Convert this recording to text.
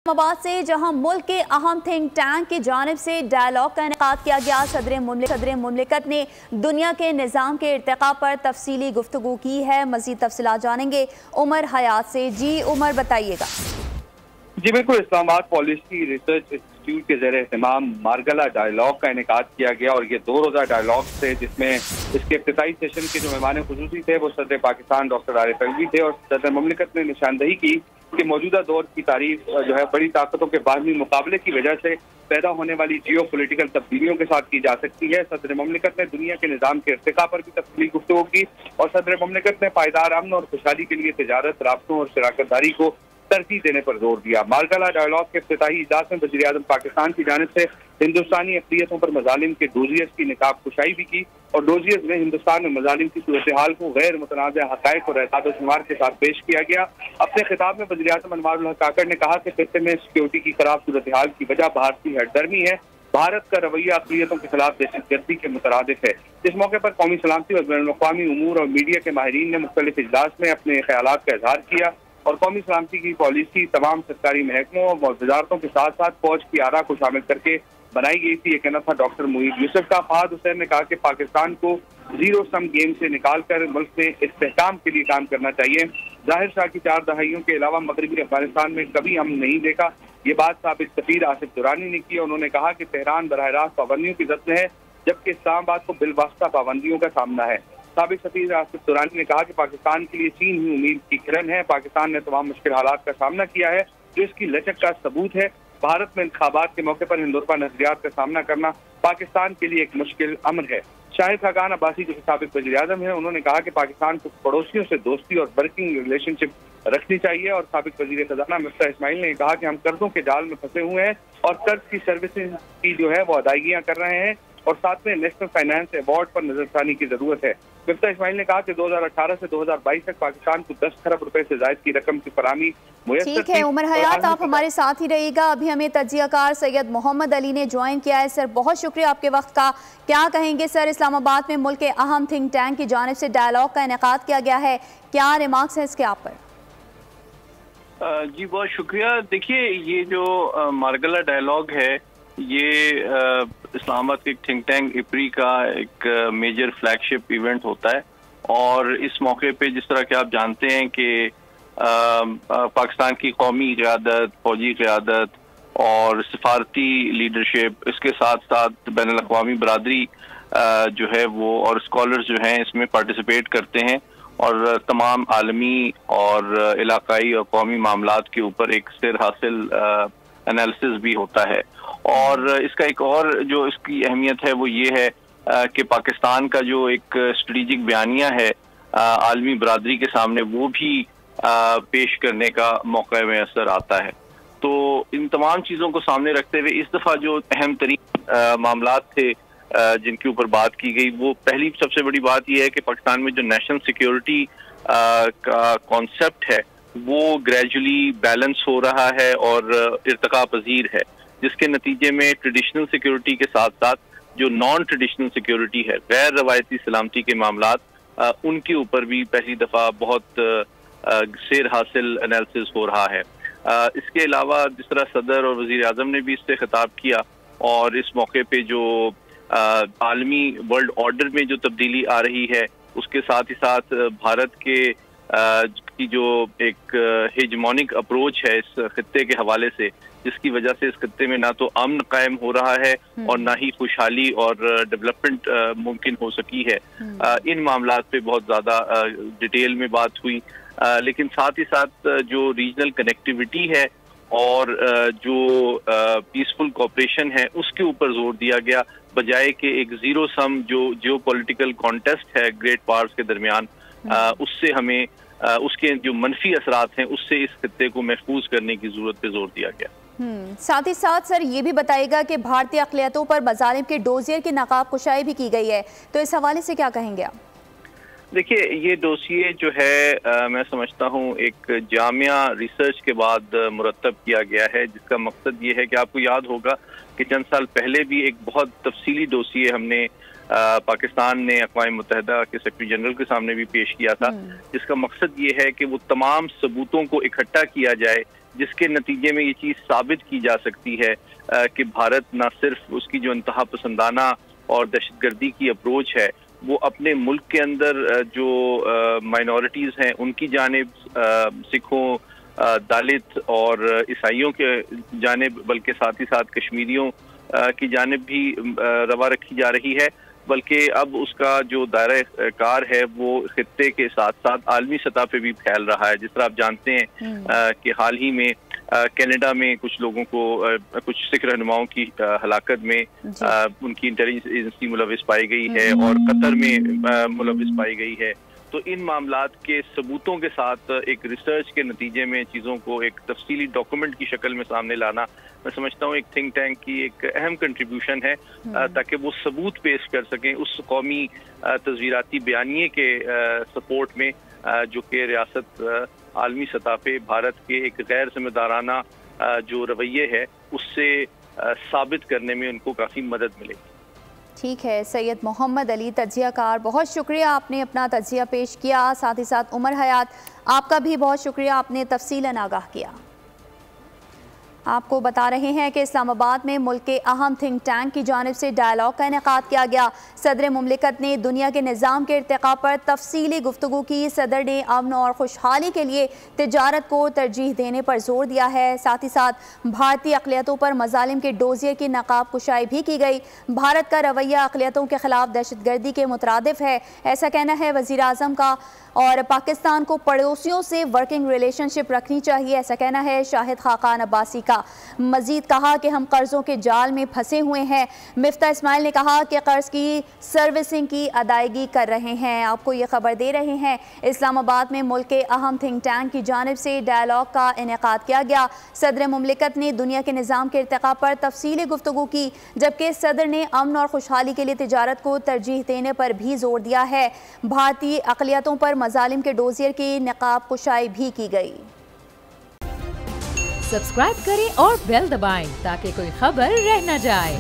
इस्लामाबाद से जहां मुल्क के अहम थिंक टैंक की जानिब से डायलॉग का इनेकाद किया गया। सदर मुमलिकत ने दुनिया के निज़ाम के इर्तिका पर तफसीली गुफ्तगू की है। मज़ीद तफसीलात जानेंगे उमर हयात से। जी उमर, बताइएगा। जी बिल्कुल, इस्लामाबाद पॉलिसी रिसर्च इंस्टीट्यूट के ज़ेर एहतमाम मारगला डायलॉग का इनेकाद किया गया और ये 2 रोज़ा डायलॉग थे, जिसमें इसके इफ्तिताई सेशन के जो मेहमान खुसूसी थे वो सदर पाकिस्तान डॉक्टर आरिफ अलवी थे और सदर मुमलिकत ने निशानदही की कि मौजूदा दौर की तारीफ जो है बड़ी ताकतों के बाहमी मुकाबले की वजह से पैदा होने वाली जियो पोलिटिकल तब्दीलियों के साथ की जा सकती है। सदर मुमलिकत ने दुनिया के निज़ाम के इर्तिका पर भी तफसीली गुफ्तगू की और सदर मुमलिकत ने पायदार अमन और खुशहाली के लिए तिजारत, राब्तों और शराकतदारी को तरजीह देने पर जोर दिया। मारगला डायलॉग के इफ्तिताही इजलास में वज़ीर आज़म पाकिस्तान की जानिब से हिंदुस्तानी अक़लियतों पर मज़ालिम के डोजियर्स की निकाब कुशाई भी की और डोजियर्स ने हिंदुस्तान में मज़ालिम की सूरत हाल को गैर मुतनाज़ हक़ाइक़ और एहसास शुमार के साथ पेश किया गया। अपने खिताब में वज़ीर आज़म अनवारुल हक काकड़ ने कहा कि खित्ते में सिक्योरिटी की खराब सूरत हाल की वजह भारतीय हठधर्मी है। भारत का रवैया अक़लियतों के खिलाफ दहशतगर्दी के मुतरादिफ है। इस मौके पर कौमी सलामती और बैनुल-अक़वामी उमूर और मीडिया के माहिरीन ने मुख्तलिफ इजलास में अपने ख्यालात का इजहार किया और कौमी सलामती की पॉलिसी तमाम सरकारी महकमों और वजारतों के साथ साथ फौज की आरा को शामिल करके बनाई गई थी। ये कहना था डॉक्टर मुईद यूसुफ का। फहाद हुसैन ने कहा कि पाकिस्तान को जीरो सम गेम से निकाल कर मुल्क में इस्तेहकाम के लिए काम करना चाहिए। जाहिर शाह की 4 दहाइयों के अलावा मगरबी अफगानिस्तान में कभी हम नहीं देखा, ये बात साबित सफीर आसिफ दुरानी ने की। उन्होंने कहा कि तेहरान बराह रास्त पाबंदियों की जद में है, जबकि इस्लामाबाद को बिलवास्ता पाबंदियों का सामना है। साबिक सफीर आसिफ दुरानी ने कहा कि पाकिस्तान के लिए चीन ही उम्मीद की किरण है। पाकिस्तान ने तमाम मुश्किल हालात का सामना किया है, जो इसकी लचक का सबूत है। भारत में इंतखाबात के मौके पर हिंदुस्तान नजरियात का सामना करना पाकिस्तान के लिए एक मुश्किल अमर है। शाहिद खाकान अब्बासी जो साबिक वज़ीर आज़म है, उन्होंने कहा कि पाकिस्तान को पड़ोसियों से दोस्ती और वर्किंग रिलेशनशिप रखनी चाहिए और साबिक वज़ीर खजाना मिफ्ता इस्माइल ने कहा कि हम कर्जों के जाल में फंसे हुए हैं और कर्ज की सर्विसेज की जो है वो अदायगियां कर रहे हैं और साथ में नेशनल फाइनेंस अवार्ड पर नजरसानी की जरूरत है। मिफ्ता इस्माइल ने कहा कि 2018 से 2022 तक पाकिस्तान को 10 खरब रुपए से ज्यादा की रकम की फराहमी मुयस्सर। ठीक है उमर हयात, आप हमारे साथ ही रहिएगा। अभी हमें तज्जियाकार सैयद मोहम्मद अली ने ज्वाइन किया है। सर, बहुत शुक्रिया आपके वक्त का। क्या कहेंगे सर, इस्लामाबाद में मुल्क के अहम थिंक टैंक की जानिब से डायलॉग का इनेकाद किया गया है, क्या रिमार्क्स है इसके आप पर? जी बहुत शुक्रिया। देखिए, ये जो मारगला डायलॉग है ये इस्लामाबाद के थिंक टैंक इप्री का एक मेजर फ्लैगशिप इवेंट होता है और इस मौके पे जिस तरह के आप जानते हैं कि पाकिस्तान की कौमी क़यादत, फौजी क़यादत और सिफारती लीडरशिप, इसके साथ साथ बैनुल-अक़वामी बरादरी जो है वो और स्कॉलर्स जो हैं इसमें पार्टिसिपेट करते हैं और तमाम आलमी और इलाकाई और कौमी मामलात के ऊपर एक सिर हासिल एनालिसिस भी होता है। और इसका एक और जो इसकी अहमियत है वो ये है कि पाकिस्तान का जो एक स्ट्रेटेजिक बयानिया है आलमी बरादरी के सामने, वो भी पेश करने का मौका मैसर आता है। तो इन तमाम चीज़ों को सामने रखते हुए इस दफ़ा जो अहम तरीन मामलात थे जिनके ऊपर बात की गई, वो पहली सबसे बड़ी बात यह है कि पाकिस्तान में जो नेशनल सिक्योरिटी का कॉन्सेप्ट है वो ग्रेजुअली बैलेंस हो रहा है और इर्तिका पजीर है, जिसके नतीजे में ट्रेडिशनल सिक्योरिटी के साथ साथ जो नॉन ट्रेडिशनल सिक्योरिटी है, गैर रवायती सलामती के मामलात, उनके ऊपर भी पहली दफ़ा बहुत सेर हासिल एनालिसिस हो रहा है। इसके अलावा जिस तरह सदर और वज़ीर आज़म ने भी इससे खिताब किया और इस मौके पे जो आलमी वर्ल्ड ऑर्डर में जो तब्दीली आ रही है, उसके साथ ही साथ भारत के की जो एक हेजमोनिक अप्रोच है इस खित्ते के हवाले से, जिसकी वजह से इस खित्ते में ना तो अमन कायम हो रहा है और ना ही खुशहाली और डेवलपमेंट मुमकिन हो सकी है। इन मामलात पे बहुत ज़्यादा डिटेल में बात हुई, लेकिन साथ ही साथ जो रीजनल कनेक्टिविटी है और जो पीसफुल कोऑपरेशन है उसके ऊपर जोर दिया गया, बजाय कि एक जीरो सम जो जियोपॉलिटिकल कॉन्टेस्ट है ग्रेट पावर्स के दरमियान, उससे हमें उसके जो मनफी असरात हैं उससे इस खित्ते को महफूज करने की जरूरत पे जोर दिया गया। साथ ही साथ सर ये भी बताइएगा कि भारतीय अक़लियतों पर मज़ालिम के डोजियर की नकाब कुशाई भी की गई है, तो इस हवाले से क्या कहेंगे आप? देखिए, ये डोसिए जो है मैं समझता हूँ एक जामिया रिसर्च के बाद मुरतब किया गया है, जिसका मकसद ये है कि आपको याद होगा कि चंद साल पहले भी एक बहुत तफसीली डोसिए हमने पाकिस्तान ने अक़वाम मुत्तहिदा के सेक्रेटरी जनरल के सामने भी पेश किया था, जिसका मकसद ये है कि वो तमाम सबूतों को इकट्ठा किया जाए जिसके नतीजे में ये चीज़ साबित की जा सकती है कि भारत न सिर्फ उसकी जो इंतहा पसंदाना और दहशतगर्दी की अप्रोच है वो अपने मुल्क के अंदर जो माइनॉरिटीज़ हैं उनकी जानिब, सिखों, दलित और ईसाइयों के जानिब, बल्कि साथ ही साथ कश्मीरियों की जानिब भी रवा रखी जा रही है, बल्कि अब उसका जो दायरा कार है वो खित्ते के साथ साथ आलमी सतह पे भी फैल रहा है। जिस तरह आप जानते हैं कि हाल ही में कनाडा में कुछ लोगों को, कुछ सिख रहनुमाओं की हलाकत में उनकी इंटेलिजेंस एजेंसी मुलविस पाई गई है और कतर में मुलविस पाई गई है। तो इन मामलात के सबूतों के साथ एक रिसर्च के नतीजे में चीज़ों को एक तफसीली डॉक्यूमेंट की शक्ल में सामने लाना, मैं समझता हूँ एक थिंक टैंक की एक अहम कंट्रीब्यूशन है, ताकि वो सबूत पेश कर सकें उस कौमी तस्वीराती बयानिए के सपोर्ट में जो कि रियासत आलमी सतह पे भारत के एक गैर जिम्मेदाराना जो रवैये है उससे साबित करने में उनको काफ़ी मदद मिलेगी। ठीक है सैयद मोहम्मद अली तज्जियाकार, बहुत शुक्रिया आपने अपना तज्जिया पेश किया। साथ ही साथ उमर हयात, आपका भी बहुत शुक्रिया, आपने तफसीलन आगाह किया। आपको बता रहे हैं कि इस्लामाबाद में मुल्क के अहम थिंक टैंक की जानिब से डायलॉग का इनेकाद किया गया। सदर मुमलिकत ने दुनिया के निज़ाम के इर्तिका पर तफसीली गुफ्तगू की। सदर ने अमन और खुशहाली के लिए तिजारत को तरजीह देने पर जोर दिया है। साथ ही साथ भारतीय अक़लियतों पर मज़ालिम के डोजियर की नकाब कुशाई भी की गई। भारत का रवैया अक़लियतों के खिलाफ दहशतगर्दी के मुतरादिफ है, ऐसा कहना है वज़ीर आज़म का। और पाकिस्तान को पड़ोसियों से वर्किंग रिलेशनशिप रखनी चाहिए, ऐसा कहना है शाहिद खाकान अब्बासी का। मजीद कहा कि हम कर्जों के जाल में फंसे हुए हैं। मिफ्ता इस्माइल ने कहा कि कर्ज की सर्विसिंग की अदायगी कर रहे हैं। आपको ये खबर दे रहे हैं इस्लामाबाद में मुल्क के अहम थिंक टैंक की जानिब से डायलॉग का इनेकाद किया गया। सदर मुमलिकत ने दुनिया के निज़ाम के इर्तिका पर तफसीली गुफ्तगू की, जबकि सदर ने अमन और खुशहाली के लिए तिजारत को तरजीह देने पर भी जोर दिया है। भारतीय अक़लियतों पर मज़ालिम के डोजियर की नकाब कुशाई भी की गई। सब्सक्राइब करें और बेल दबाएं ताकि कोई खबर रह न जाए।